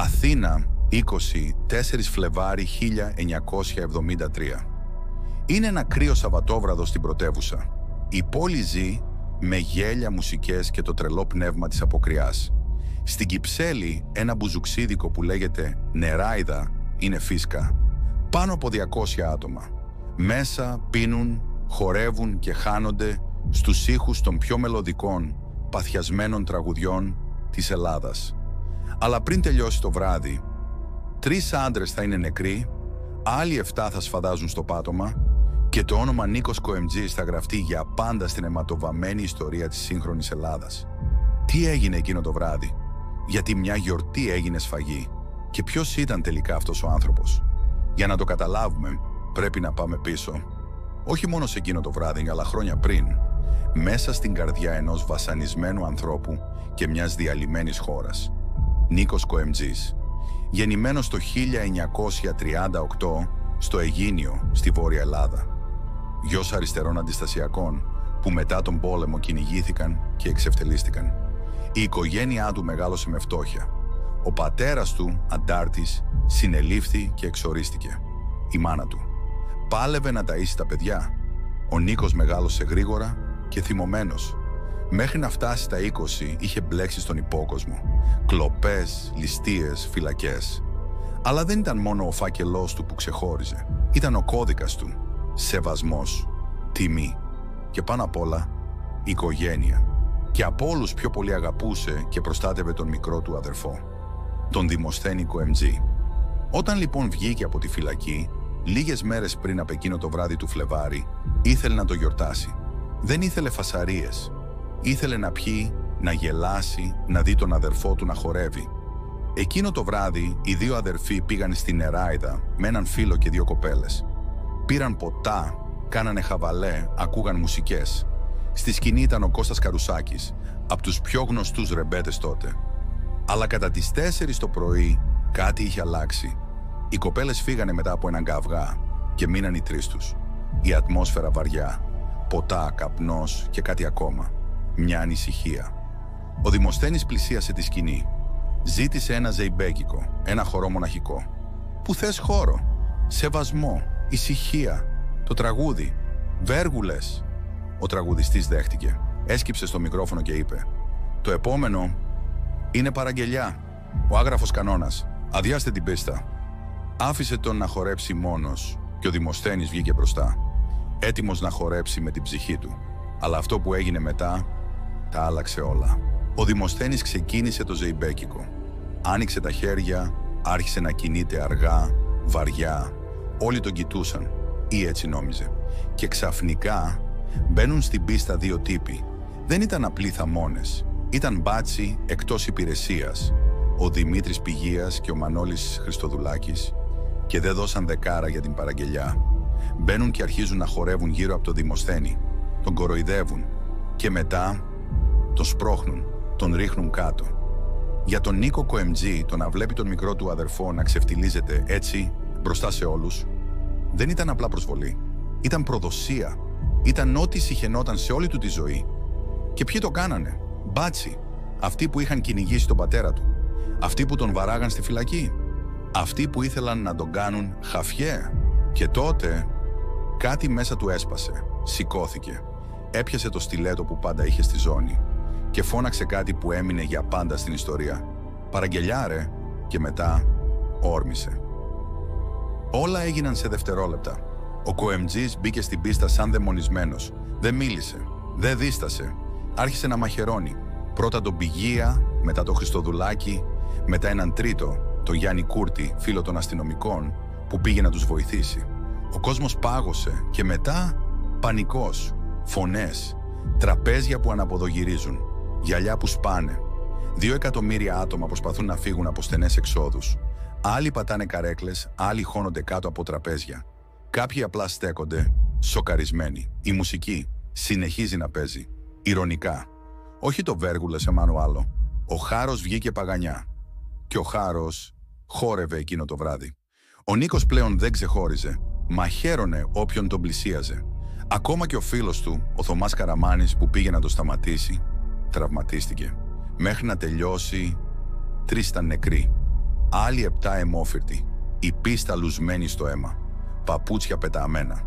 Αθήνα, 24 Φλεβάρι 1973. Είναι ένα κρύο Σαββατόβραδο στην πρωτεύουσα. Η πόλη ζει με γέλια, μουσικές και το τρελό πνεύμα της αποκριάς. Στην Κυψέλη, ένα μπουζουξίδικο που λέγεται Νεράιδα είναι φίσκα. Πάνω από 200 άτομα. Μέσα πίνουν, χορεύουν και χάνονται στους ήχους των πιο μελωδικών, παθιασμένων τραγουδιών της Ελλάδας. Αλλά πριν τελειώσει το βράδυ, 3 άντρες θα είναι νεκροί, άλλοι 7 θα σφαδάζουν στο πάτωμα και το όνομα Νίκος Κοεμτζής θα γραφτεί για πάντα στην αιματοβαμμένη ιστορία της σύγχρονης Ελλάδας. Τι έγινε εκείνο το βράδυ? Γιατί μια γιορτή έγινε σφαγή? Και ποιος ήταν τελικά αυτός ο άνθρωπος? Για να το καταλάβουμε, πρέπει να πάμε πίσω. Όχι μόνο σε εκείνο το βράδυ, αλλά χρόνια πριν. Μέσα στην καρδιά ενός βασανισμένου ανθρώπου και μιας διαλυμένης χώρας. Νίκος Κοεμτζής. Γεννημένος το 1938 στο Αιγίνιο, στη Βόρεια Ελλάδα. Γιος αριστερών αντιστασιακών που μετά τον πόλεμο κυνηγήθηκαν και εξευτελίστηκαν. Η οικογένειά του μεγάλωσε με φτώχεια. Ο πατέρας του, αντάρτης, συνελήφθη και εξορίστηκε. Η μάνα του πάλευε να ταΐσει τα παιδιά. Ο Νίκος μεγάλωσε γρήγορα και θυμωμένος. Μέχρι να φτάσει στα 20 είχε μπλέξει στον υπόκοσμο. Κλοπές, ληστείες, φυλακές. Αλλά δεν ήταν μόνο ο φάκελός του που ξεχώριζε. Ήταν ο κώδικας του. Σεβασμός, τιμή και πάνω απ' όλα οικογένεια. Και από όλους πιο πολύ αγαπούσε και προστάτευε τον μικρό του αδερφό, τον Δημοσθένη Κοεμτζή. Όταν λοιπόν βγήκε από τη φυλακή, λίγες μέρες πριν από εκείνο το βράδυ του Φλεβάρι, ήθελε να το γιορτάσει. Δεν ήθελε φασαρίες. Ήθελε να πιει, να γελάσει, να δει τον αδερφό του να χορεύει. Εκείνο το βράδυ, οι 2 αδερφοί πήγαν στη Νεράιδα με έναν φίλο και 2 κοπέλες. Πήραν ποτά, κάνανε χαβαλέ, ακούγαν μουσικές. Στη σκηνή ήταν ο Κώστας Καρουσάκης, από τους πιο γνωστούς ρεμπέτες τότε. Αλλά κατά τις 4 το πρωί κάτι είχε αλλάξει. Οι κοπέλες φύγανε μετά από έναν καυγά και μείναν οι 3 τους. Η ατμόσφαιρα βαριά, ποτά, καπνός και κάτι ακόμα. Μια ανησυχία. Ο Δημοσθένης πλησίασε τη σκηνή. Ζήτησε ένα ζεϊμπέκικο, ένα χορό μοναχικό. Πού θες χώρο? Σεβασμό, ησυχία, το τραγούδι, βέργουλες. Ο τραγουδιστής δέχτηκε. Έσκυψε στο μικρόφωνο και είπε: «Το επόμενο είναι παραγγελιά. Ο άγραφος κανόνας. Αδειάστε την πίστα». Άφησε τον να χορέψει μόνος και ο Δημοσθένης βγήκε μπροστά. Έτοιμος να χορέψει με την ψυχή του. Αλλά αυτό που έγινε μετά τα άλλαξε όλα. Ο Δημοσθένης ξεκίνησε το ζεϊμπέκικο. Άνοιξε τα χέρια, άρχισε να κινείται αργά, βαριά. Όλοι τον κοιτούσαν, ή έτσι νόμιζε. Και ξαφνικά μπαίνουν στην πίστα 2 τύποι. Δεν ήταν απλοί θαμώνες. Ήταν μπάτσι εκτός υπηρεσίας. Ο Δημήτρης Πηγίας και ο Μανώλης Χριστοδουλάκης. Και δεν δώσαν δεκάρα για την παραγγελιά. Μπαίνουν και αρχίζουν να χορεύουν γύρω από τον Δημοσθένη. Τον κοροϊδεύουν. Και μετά τον σπρώχνουν, τον ρίχνουν κάτω. Για τον Νίκο Κοεμτζή, το να βλέπει τον μικρό του αδερφό να ξεφτιλίζεται έτσι μπροστά σε όλους, δεν ήταν απλά προσβολή. Ήταν προδοσία. Ήταν ό,τι συχαινόταν σε όλη του τη ζωή. Και ποιοι το κάνανε? Μπάτσι. Αυτοί που είχαν κυνηγήσει τον πατέρα του. Αυτοί που τον βαράγαν στη φυλακή. Αυτοί που ήθελαν να τον κάνουν χαφιέ. Και τότε κάτι μέσα του έσπασε. Σηκώθηκε. Έπιασε το στιλέτο που πάντα είχε στη ζώνη και φώναξε κάτι που έμεινε για πάντα στην ιστορία. «Παραγγελιά ρε!» Και μετά όρμησε. Όλα έγιναν σε δευτερόλεπτα. Ο Κοεμτζής μπήκε στην πίστα σαν δαιμονισμένος. Δεν μίλησε, δεν δίστασε. Άρχισε να μαχαιρώνει. Πρώτα τον Πηγία, μετά τον Χριστοδουλάκη, μετά έναν τρίτο, τον Γιάννη Κούρτη, φίλο των αστυνομικών, που πήγε να τους βοηθήσει. Ο κόσμος πάγωσε και μετά πανικός. Φωνές, τραπέζια που αναποδογυρίζουν, γυαλιά που σπάνε. 2 εκατομμύρια άτομα προσπαθούν να φύγουν από στενές εξόδους. Άλλοι πατάνε καρέκλες, άλλοι χώνονται κάτω από τραπέζια. Κάποιοι απλά στέκονται, σοκαρισμένοι. Η μουσική συνεχίζει να παίζει, ειρωνικά. Όχι το βέργουλες εμάνου άλλο. Ο Χάρος βγήκε παγανιά. Και ο Χάρος χόρευε εκείνο το βράδυ. Ο Νίκος πλέον δεν ξεχώριζε. Μαχαίρωνε όποιον τον πλησίαζε. Ακόμα και ο φίλος του, ο Θωμάς Καραμάνης, που πήγε να το σταματήσει, τραυματίστηκε. Μέχρι να τελειώσει, 3 ήταν νεκροί. Άλλοι 7 αιμόφυρτοι, η πίστα λουσμένη στο αίμα, παπούτσια πεταμένα,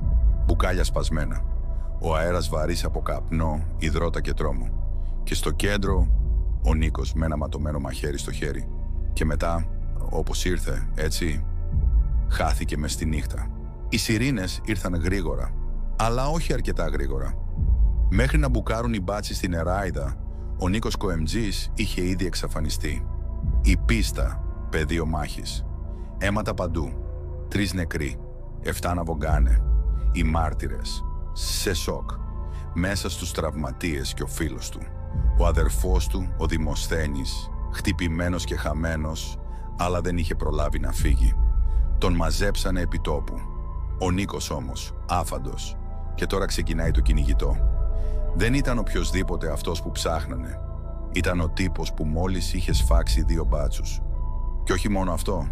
μπουκάλια σπασμένα, ο αέρας βαρύς από καπνό, υδρότα και τρόμο. Και στο κέντρο, ο Νίκος με ένα ματωμένο μαχαίρι στο χέρι. Και μετά, όπως ήρθε, έτσι, χάθηκε μες στη νύχτα. Οι σιρήνες ήρθαν γρήγορα, αλλά όχι αρκετά γρήγορα. Μέχρι να μπουκάρουν οι μπάτσοι στην Νεράιδα, ο Νίκος Κοεμτζής είχε ήδη εξαφανιστεί. Η πίστα, πεδίο μάχης. Αίματα παντού, 3 νεκροί, 7 να βογκάνε. Οι μάρτυρες, σε σοκ, μέσα στους τραυματίες και ο φίλος του. Ο αδερφός του, ο Δημοσθένης, χτυπημένος και χαμένος, αλλά δεν είχε προλάβει να φύγει. Τον μαζέψανε επί τόπου. Ο Νίκος όμως, άφαντος, και τώρα ξεκινάει το κυνηγητό. Δεν ήταν οποιοσδήποτε αυτός που ψάχνανε. Ήταν ο τύπος που μόλις είχε σφάξει 2 μπάτσους. Και όχι μόνο αυτό,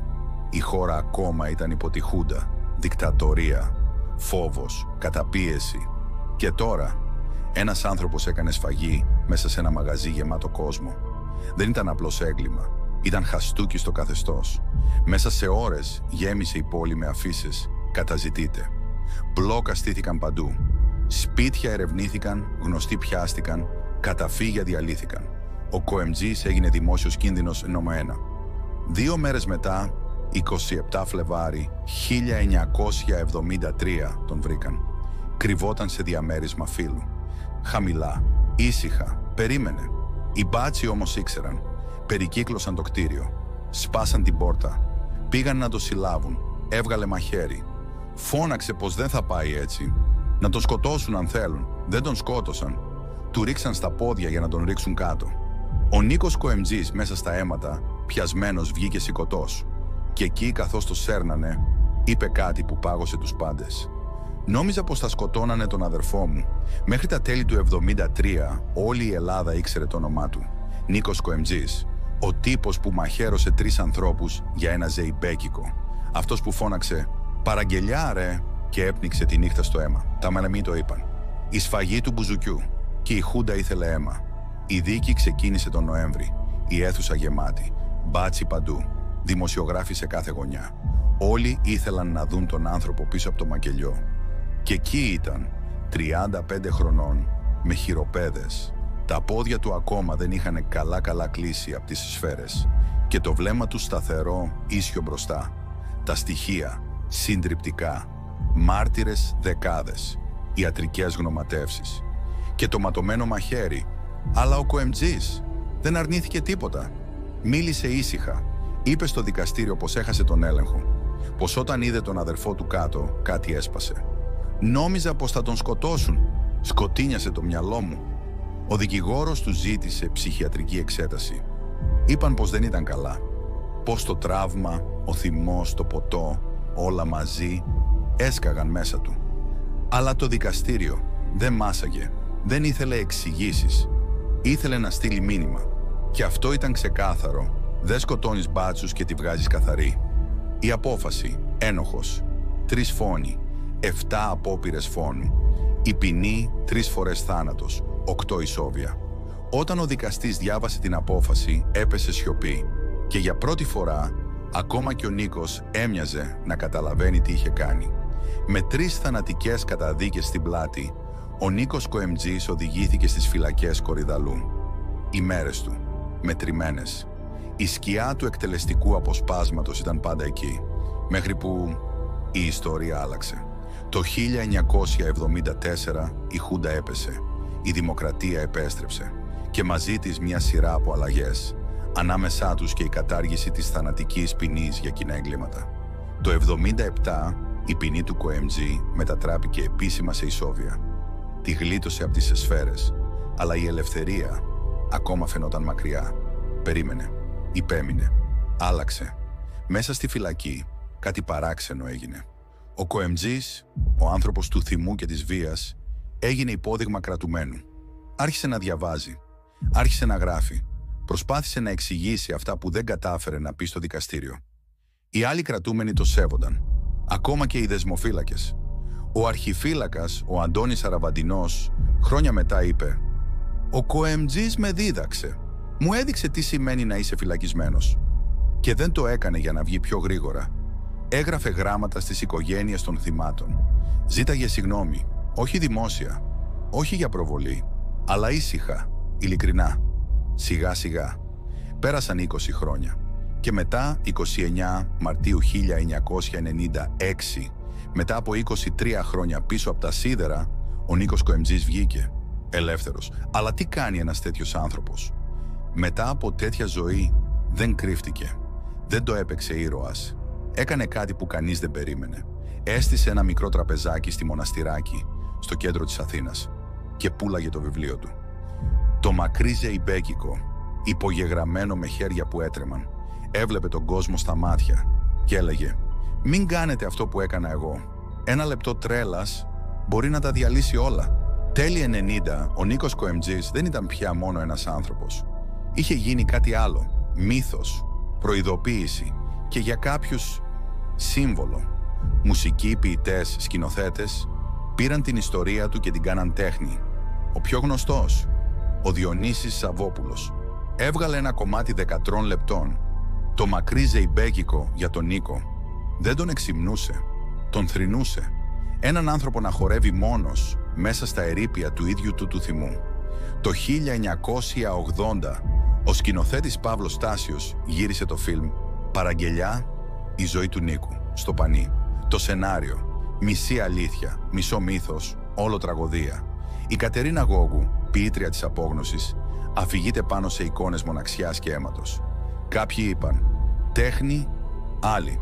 η χώρα ακόμα ήταν υπό τη Χούντα, δικτατορία, φόβος, καταπίεση. Και τώρα, ένας άνθρωπος έκανε σφαγή μέσα σε ένα μαγαζί γεμάτο κόσμο. Δεν ήταν απλώς έγκλημα, ήταν χαστούκι στο καθεστώς. Μέσα σε ώρες γέμισε η πόλη με αφίσες «Καταζητείτε». Μπλόκα στήθηκαν παντού. Σπίτια ερευνήθηκαν, γνωστοί πιάστηκαν, καταφύγια διαλύθηκαν. Ο Κοεμτζής έγινε δημόσιος κίνδυνος νόμο 1. 2 μέρες μετά, 27 Φλεβάρι 1973 τον βρήκαν. Κρυβόταν σε διαμέρισμα φύλου. Χαμηλά, ήσυχα, περίμενε. Οι μπάτσοι όμως ήξεραν. Περικύκλωσαν το κτίριο. Σπάσαν την πόρτα. Πήγαν να το συλλάβουν. Έβγαλε μαχαίρι. Φώναξε πως δεν θα πάει έτσι. Να τον σκοτώσουν αν θέλουν. Δεν τον σκότωσαν. Του ρίξαν στα πόδια για να τον ρίξουν κάτω. Ο Νίκος Κοεμτζής μέσα στα αίματα, πιασμένος, βγήκε σηκωτός. Και εκεί, καθώς το σέρνανε, είπε κάτι που πάγωσε τους πάντες. «Νόμιζα πως θα σκοτώνανε τον αδερφό μου. Μέχρι τα τέλη του 1973 όλη η Ελλάδα ήξερε το όνομά του. Νίκος Κοεμτζής, ο τύπος που μαχαίρωσε 3 ανθρώπους για ένα ζεϊμπέκικο. Αυτός που φώναξε «Παραγγελιά ρε» και έπνιξε τη νύχτα στο αίμα. Τα μανεμοί το είπαν. Η σφαγή του Μπουζουκιού. Και η Χούντα ήθελε αίμα. Η δίκη ξεκίνησε τον Νοέμβρη. Η αίθουσα γεμάτη. Μπάτσι παντού. Δημοσιογράφοι σε κάθε γωνιά. Όλοι ήθελαν να δουν τον άνθρωπο πίσω από το μακελιό. Και εκεί ήταν, 35 χρονών, με χειροπέδες. Τα πόδια του ακόμα δεν είχαν καλά κλείσει από τις σφαίρες. Και το βλέμμα του σταθερό, ίσιο μπροστά. Τα στοιχεία, συντριπτικά. Μάρτυρες δεκάδες. Ιατρικές γνωματεύσεις. Και το ματωμένο μαχαίρι. Αλλά ο Κοεμτζής δεν αρνήθηκε τίποτα. Μίλησε ήσυχα. Είπε στο δικαστήριο πως έχασε τον έλεγχο. Πως όταν είδε τον αδερφό του κάτω, κάτι έσπασε. «Νόμιζα πως θα τον σκοτώσουν. Σκοτίνιασε το μυαλό μου». Ο δικηγόρος του ζήτησε ψυχιατρική εξέταση. Είπαν πως δεν ήταν καλά. Πως το τραύμα, ο θυμός, το ποτό, όλα μαζί έσκαγαν μέσα του. Αλλά το δικαστήριο δεν μάσαγε. Δεν ήθελε εξηγήσεις. Ήθελε να στείλει μήνυμα. Και αυτό ήταν ξεκάθαρο. Δεν σκοτώνεις μπάτσους και τη βγάζεις καθαρή. Η απόφαση, ένοχος. 3 φόνοι. 7 απόπειρες φόνου. Η ποινή 3 φορές θάνατος. 8 ισόβια. Όταν ο δικαστής διάβασε την απόφαση, έπεσε σιωπή. Και για πρώτη φορά, ακόμα και ο Νίκος έμοιαζε να καταλαβαίνει τι είχε κάνει. Με 3 θανατικές καταδίκες στην πλάτη, ο Νίκος Κοεμτζής οδηγήθηκε στις φυλακές Κορυδαλού. Οι μέρες του, μετρημένες. Η σκιά του εκτελεστικού αποσπάσματος ήταν πάντα εκεί, μέχρι που η ιστορία άλλαξε. Το 1974 η Χούντα έπεσε, η δημοκρατία επέστρεψε και μαζί της μια σειρά από αλλαγές, ανάμεσά τους και η κατάργηση της θανατικής ποινής για κοινά εγκλήματα. Το 1977 η ποινή του Κοεμτζή μετατράπηκε επίσημα σε ισόβια. Τη γλίτωσε από τις σφαίρες, αλλά η ελευθερία ακόμα φαινόταν μακριά. Περίμενε, υπέμεινε, άλλαξε. Μέσα στη φυλακή κάτι παράξενο έγινε. Ο Κοεμτζής, ο άνθρωπος του θυμού και της βίας, έγινε υπόδειγμα κρατουμένου. Άρχισε να διαβάζει, άρχισε να γράφει, προσπάθησε να εξηγήσει αυτά που δεν κατάφερε να πει στο δικαστήριο. Οι άλλοι κρατούμενοι το σέβονταν, ακόμα και οι δεσμοφύλακες. Ο αρχιφύλακας, ο Αντώνης Αραβαντινός, χρόνια μετά είπε «Ο Κοεμτζής με δίδαξε. Μου έδειξε τι σημαίνει να είσαι φυλακισμένος». Και δεν το έκανε για να βγει πιο γρήγορα. Έγραφε γράμματα στις οικογένειες των θυμάτων. Ζήταγε συγγνώμη, όχι δημόσια, όχι για προβολή, αλλά ήσυχα, ειλικρινά. Σιγά σιγά. Πέρασαν 20 χρόνια. Και μετά, 29 Μαρτίου 1996, μετά από 23 χρόνια πίσω από τα σίδερα, ο Νίκος Κοεμτζής βγήκε, ελεύθερος. Αλλά τι κάνει ένας τέτοιος άνθρωπος? Μετά από τέτοια ζωή δεν κρύφτηκε. Δεν το έπαιξε ήρωας. Έκανε κάτι που κανείς δεν περίμενε. Έστησε ένα μικρό τραπεζάκι στη Μοναστηράκη, στο κέντρο της Αθήνας, και πούλαγε το βιβλίο του. Το μακρύ ζεϊμπέκικο, υπογεγραμμένο με χέρια που έτρεμαν, έβλεπε τον κόσμο στα μάτια και έλεγε «Μην κάνετε αυτό που έκανα εγώ. Ένα λεπτό τρέλας μπορεί να τα διαλύσει όλα». Τέλη 90, ο Νίκος Κοεμτζής δεν ήταν πια μόνο ένας άνθρωπος. Είχε γίνει κάτι άλλο, μύθος, προειδοποίηση και για κάποιους σύμβολο. Μουσικοί, ποιητές, σκηνοθέτες πήραν την ιστορία του και την κάναν τέχνη. Ο πιο γνωστός, ο Διονύσης Σαββόπουλος, έβγαλε ένα κομμάτι 13 λεπτών. Το μακρύ ζεϊμπέκικο για τον Νίκο δεν τον εξυμνούσε, τον θρηνούσε. Έναν άνθρωπο να χορεύει μόνος μέσα στα ερείπια του ίδιου του θυμού. Το 1980, ο σκηνοθέτης Παύλος Στάσιος γύρισε το φιλμ «Παραγγελιά, η ζωή του Νίκου» στο πανί. Το σενάριο, μισή αλήθεια, μισό μύθος, όλο τραγωδία. Η Κατερίνα Γόγου, ποιήτρια της απόγνωσης, αφηγείται πάνω σε εικόνες μοναξιάς και αίματος. Κάποιοι είπαν «τέχνη», άλλοι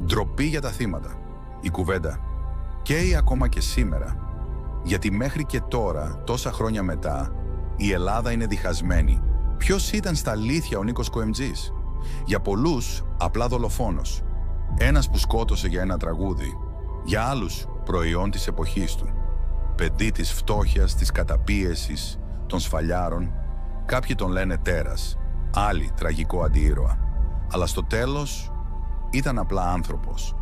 «ντροπή για τα θύματα». Η κουβέντα καίει ακόμα και σήμερα, γιατί μέχρι και τώρα, τόσα χρόνια μετά, η Ελλάδα είναι διχασμένη. Ποιος ήταν στα αλήθεια ο Νίκος Κοεμτζής? Για πολλούς, απλά δολοφόνος. Ένας που σκότωσε για ένα τραγούδι. Για άλλους, προϊόν της εποχής του. Παιδί της φτώχειας, της καταπίεσης, των σφαλιάρων. Κάποιοι τον λένε τέρας, άλλοι τραγικό αντίήρωα. Αλλά στο τέλος, ήταν απλά άνθρωπος.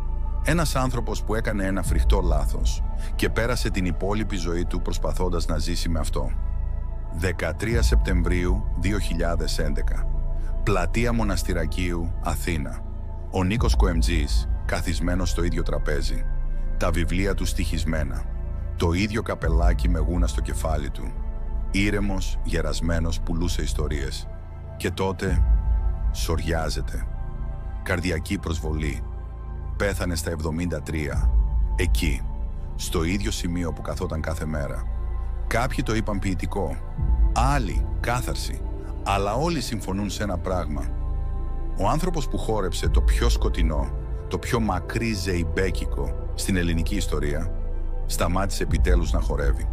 Ένας άνθρωπος που έκανε ένα φρικτό λάθος και πέρασε την υπόλοιπη ζωή του προσπαθώντας να ζήσει με αυτό. 13 Σεπτεμβρίου 2011. Πλατεία Μοναστηρακίου, Αθήνα. Ο Νίκος Κοεμτζής, καθισμένος στο ίδιο τραπέζι. Τα βιβλία του στοιχισμένα. Το ίδιο καπελάκι με γούνα στο κεφάλι του. Ήρεμος, γερασμένος, πουλούσε ιστορίες. Και τότε σοριάζεται. Καρδιακή προσβολή. Πέθανε στα 73. Εκεί, στο ίδιο σημείο που καθόταν κάθε μέρα. Κάποιοι το είπαν ποιητικό, άλλοι κάθαρση, αλλά όλοι συμφωνούν σε ένα πράγμα. Ο άνθρωπος που χόρεψε το πιο σκοτεινό, το πιο μακρύ ζεϊμπέκικο στην ελληνική ιστορία, σταμάτησε επιτέλους να χορεύει.